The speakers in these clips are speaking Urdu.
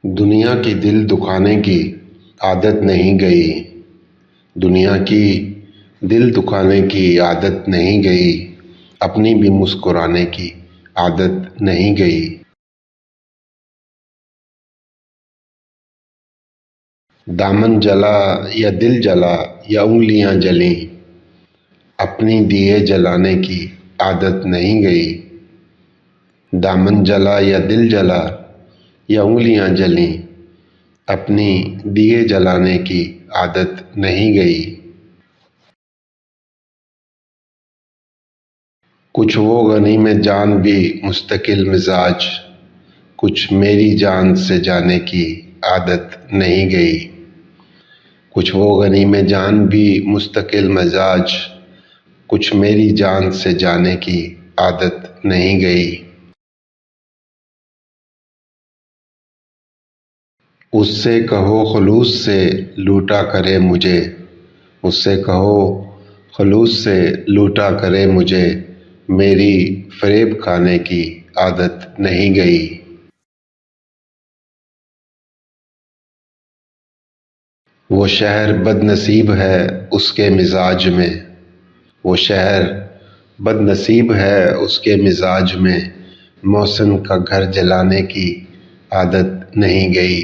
دنیا کی دل دکھانے کی عادت نہیں گئی، دنیا کی دل دکھانے کی عادت نہیں گئی، اپنی بھی مسکرانے کی عادت نہیں گئی۔ دامن جلا یا دل جلا یا انگلیاں جلیں، اپنی دیے جلانے کی عادت نہیں گئی۔ دامن جلا یا دل جلا یا انگلیاں جلیں، اپنی دیے جلانے کی عادت نہیں گئی۔ کچھ وہ غنیمت جان بھی مستقل مزاج، کچھ میری جان سے جانے کی عادت نہیں گئی۔ کچھ وہ غنیمت جان بھی مستقل مزاج، کچھ میری جان سے جانے کی عادت نہیں گئی۔ اس سے کہو خلوص سے لوٹا کرے مجھے، اس سے کہو خلوص سے لوٹا کرے مجھے، میری فریب کھانے کی عادت نہیں گئی۔ وہ شہر بد نصیب ہے اس کے مزاج میں، وہ شہر بد نصیب ہے اس کے مزاج میں، محسن کا گھر جلانے کی عادت نہیں گئی۔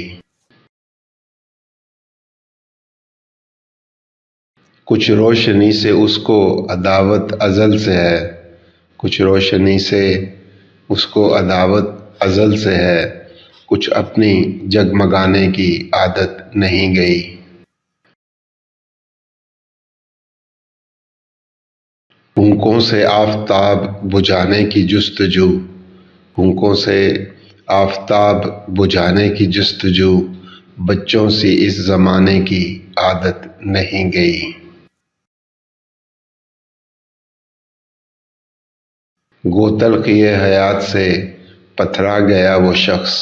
کچھ روشنی سے اس کو عداوت ازل سے ہے، کچھ روشنی سے اس کو عداوت ازل سے ہے، کچھ اپنی جگمگانے کی عادت نہیں گئی۔ پھونکوں سے آفتاب بجھانے کی جستجو، پھونکوں سے آفتاب بجھانے کی جستجو، بچوں سی اس زمانے کی عادت نہیں گئی۔ گو تلخی حیات سے پتھرا گیا وہ شخص،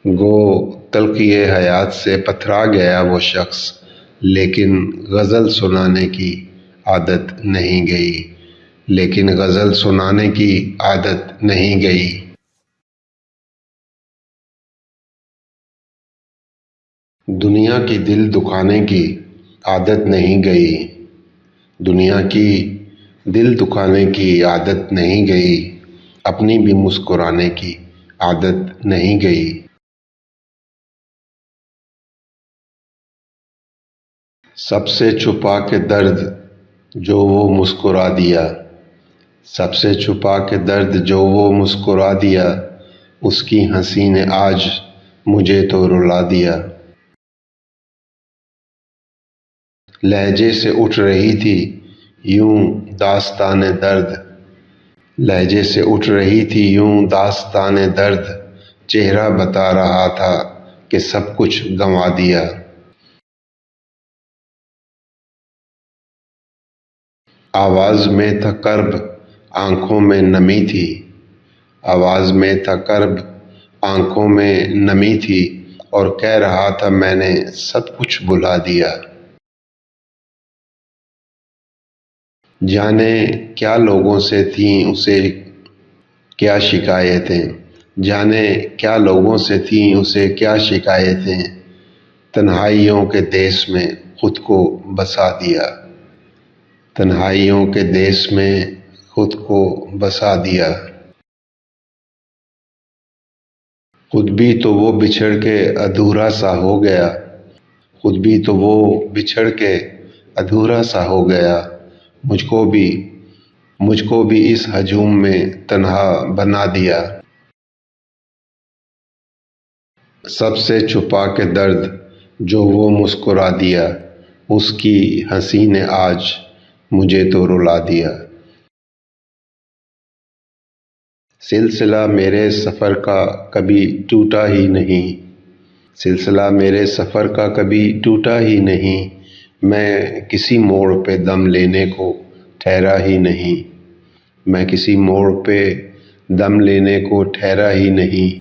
گو تلخی حیات سے پتھرا گیا وہ شخص، لیکن غزل سنانے کی عادت نہیں گئی، لیکن غزل سنانے کی عادت نہیں گئی۔ دنیا کی دل دکھانے کی عادت نہیں گئی، دنیا کی دل دکھانے کی عادت نہیں گئی، اپنی بھی مسکرانے کی عادت نہیں گئی۔ سب سے چھپا کے درد جو وہ مسکرا دیا، سب سے چھپا کے درد جو وہ مسکرا دیا، اس کی ہنسی نے آج مجھے تو رلا دیا۔ لہجے سے اٹھ رہی تھی یوں داستان درد، لہجے سے اٹھ رہی تھی یوں داستان درد، چہرہ بتا رہا تھا کہ سب کچھ گنوا دیا۔ آواز میں تھا کرب آنکھوں میں نمی تھی، آواز میں تھا کرب آنکھوں میں نمی تھی، اور کہہ رہا تھا میں نے سب کچھ بھلا دیا۔ جانے کیا لوگوں سے تھیں اسے کیا شکایتیں، جانے کیا لوگوں سے تھیں اسے کیا شکایتیں، تنہائیوں کے دیس میں خود کو بسا دیا، تنہائیوں کے دیس میں خود کو بسا دیا۔ خود بھی تو وہ بچھڑ کے ادھورا سا ہو گیا، خود بھی تو وہ بچھڑ کے ادھورا سا ہو گیا، مجھ کو بھی اس ہجوم میں تنہا بنا دیا۔ سب سے چھپا کے درد جو وہ مسکرا دیا، اس کی ہنسی نے آج مجھے تو رلا دیا۔ سلسلہ میرے سفر کا کبھی ٹوٹا ہی نہیں، سلسلہ میرے سفر کا کبھی ٹوٹا ہی نہیں، میں کسی موڑ پہ دم لینے کو ٹھہرا ہی نہیں، میں کسی موڑ پہ دم لینے کو ٹھہرا ہی نہیں۔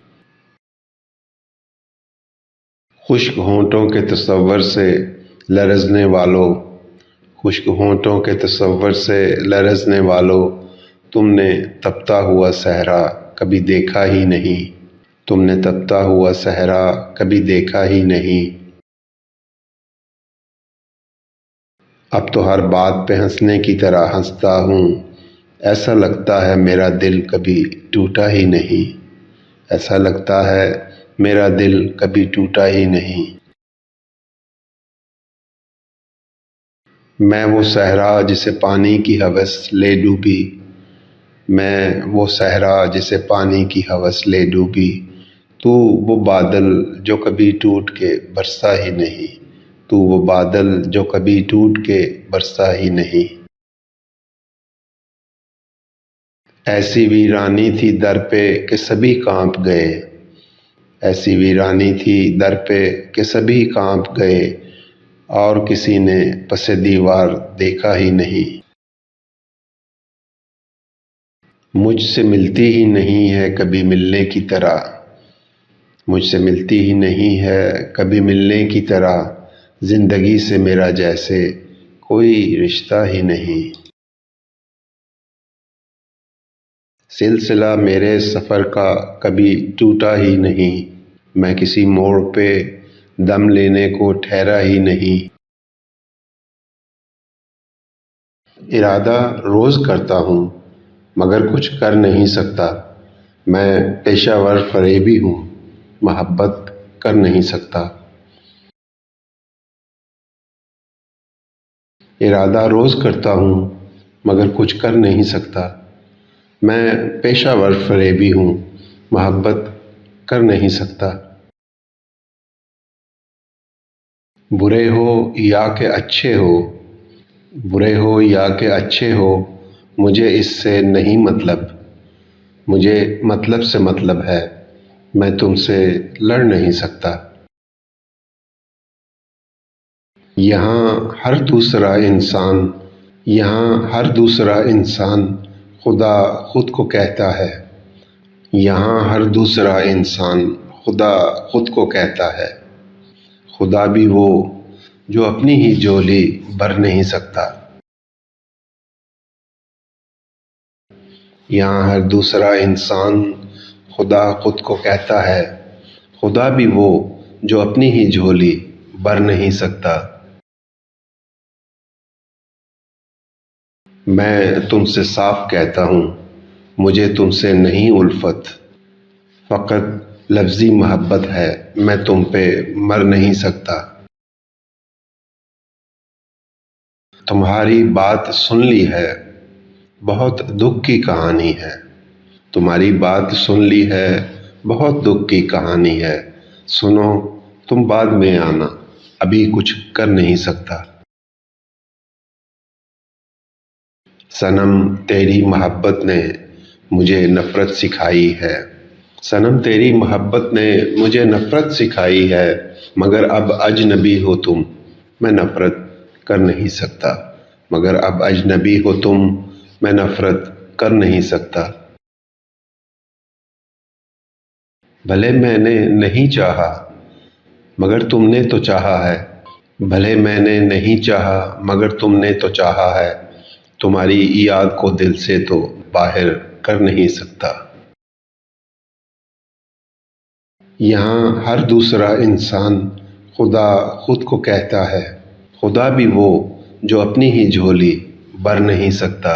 خشک ہونٹوں کے تصور سے لرزنے والوں، خشک ہونٹوں کے تصور سے لرزنے والوں، تم نے تپتا ہوا صحرا کبھی دیکھا ہی نہیں، تم نے تپتا ہوا صحرا کبھی دیکھا ہی نہیں۔ اب تو ہر بات پہ ہنسنے کی طرح ہنستا ہوں، ایسا لگتا ہے میرا دل کبھی ٹوٹا ہی نہیں۔ ایسا لگتا ہے میرا دل کبھی ٹوٹا ہی نہیں۔ میں وہ صحرا جسے پانی کی ہوس لے ڈوبی، میں وہ صحرا جسے پانی کی ہوس لے ڈوبی، تو وہ بادل جو کبھی ٹوٹ کے برسا ہی نہیں، تو وہ بادل جو کبھی ٹوٹ کے برسا ہی نہیں۔ ایسی ویرانی تھی در پہ کہ سبھی کانپ گئے، ایسی ویرانی تھی در پہ کہ سبھی کانپ گئے، اور کسی نے پس دیوار دیکھا ہی نہیں۔ مجھ سے ملتی ہی نہیں ہے کبھی ملنے کی طرح، مجھ سے ملتی ہی نہیں ہے کبھی ملنے کی طرح، زندگی سے میرا جیسے کوئی رشتہ ہی نہیں۔ سلسلہ میرے سفر کا کبھی ٹوٹا ہی نہیں، میں کسی موڑ پہ دم لینے کو ٹھہرا ہی نہیں۔ ارادہ روز کرتا ہوں مگر کچھ کر نہیں سکتا، میں پیشہ ور فریبی ہوں، محبت کر نہیں سکتا۔ ارادہ روز کرتا ہوں مگر کچھ کر نہیں سکتا، میں پیشہ ور فریبی ہوں، محبت کر نہیں سکتا۔ برے ہو یا کہ اچھے ہو، برے ہو یا کہ اچھے ہو، مجھے اس سے نہیں مطلب، مجھے مطلب سے مطلب ہے، میں تم سے لڑ نہیں سکتا۔ یہاں ہر دوسرا انسان، یہاں ہر دوسرا انسان خدا خود کو کہتا ہے، یہاں ہر دوسرا انسان خدا خود کو کہتا ہے، خدا بھی وہ جو اپنی ہی جھولی بھر نہیں سکتا۔ یہاں ہر دوسرا انسان خدا خود کو کہتا ہے، خدا بھی وہ جو اپنی ہی جھولی بھر نہیں سکتا۔ میں تم سے صاف کہتا ہوں، مجھے تم سے نہیں الفت، فقط لفظی محبت ہے، میں تم پہ مر نہیں سکتا۔ تمہاری بات سن لی ہے، بہت دکھ کی کہانی ہے، تمہاری بات سن لی ہے، بہت دکھ کی کہانی ہے، سنو تم بعد میں آنا، ابھی کچھ کر نہیں سکتا۔ صنم تیری محبت نے مجھے نفرت سکھائی ہے، صنم تیری محبت نے مجھے نفرت سکھائی ہے، مگر اب اجنبی ہو تم، میں نفرت کر نہیں سکتا، مگر اب اجنبی ہو تم، میں نفرت کر نہیں سکتا۔ بھلے میں نے نہیں چاہا مگر تم نے تو چاہا ہے، بھلے میں نے نہیں چاہا مگر تم نے تو چاہا ہے، تمہاری یاد کو دل سے تو باہر کر نہیں سکتا۔ یہاں ہر دوسرا انسان خدا خود کو کہتا ہے، خدا بھی وہ جو اپنی ہی جھولی بھر نہیں سکتا۔